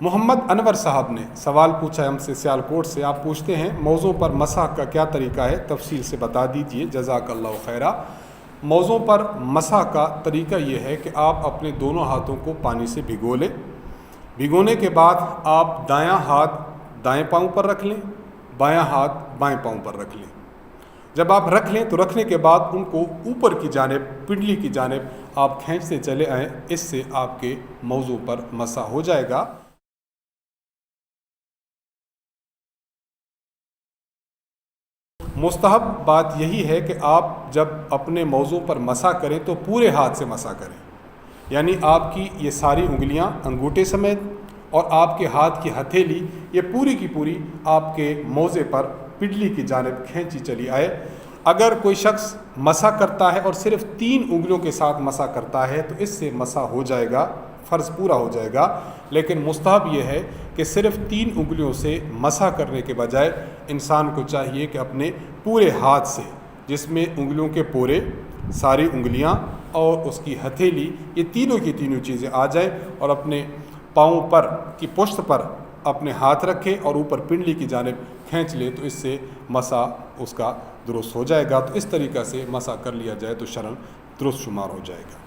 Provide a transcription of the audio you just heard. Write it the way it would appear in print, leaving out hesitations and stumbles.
محمد انور صاحب نے سوال پوچھا ہے ہم سے سیالکوٹ سے. آپ پوچھتے ہیں موضوع پر مسح کا کیا طریقہ ہے, تفصیل سے بتا دیجئے, جزاک اللہ خیرہ. موضوع پر مسح کا طریقہ یہ ہے کہ آپ اپنے دونوں ہاتھوں کو پانی سے بھگو لیں. بھگونے کے بعد آپ دایاں ہاتھ دائیں پاؤں پر رکھ لیں, بایاں ہاتھ بائیں پاؤں پر رکھ لیں. جب آپ رکھ لیں تو رکھنے کے بعد ان کو اوپر کی جانب, پنڈلی کی جانب آپ کھینچتے چلے آئیں. اس سے آپ کے موضوع پر مسح ہو جائے گا. مستحب بات یہی ہے کہ آپ جب اپنے موضوع پر مسح کریں تو پورے ہاتھ سے مسح کریں, یعنی آپ کی یہ ساری انگلیاں انگوٹھے سمیت اور آپ کے ہاتھ کی ہتھیلی یہ پوری کی پوری آپ کے موضع پر پنڈلی کی جانب کھینچی چلی آئے. اگر کوئی شخص مسح کرتا ہے اور صرف 3 انگلیوں کے ساتھ مسح کرتا ہے تو اس سے مسح ہو جائے گا, فرض پورا ہو جائے گا. لیکن مستحب یہ ہے کہ صرف 3 انگلیوں سے مسح کرنے کے بجائے انسان کو چاہیے کہ اپنے پورے ہاتھ سے, جس میں انگلیوں کے پورے, ساری انگلیاں اور اس کی ہتھیلی, یہ تینوں کی تینوں چیزیں آ جائیں اور اپنے پاؤں پر کی پشت پر اپنے ہاتھ رکھے اور اوپر پنڈلی کی جانب کھینچ لے تو اس سے مسح اس کا درست ہو جائے گا. تو اس طریقہ سے مسح کر لیا جائے تو شرعاً درست شمار ہو جائے گا.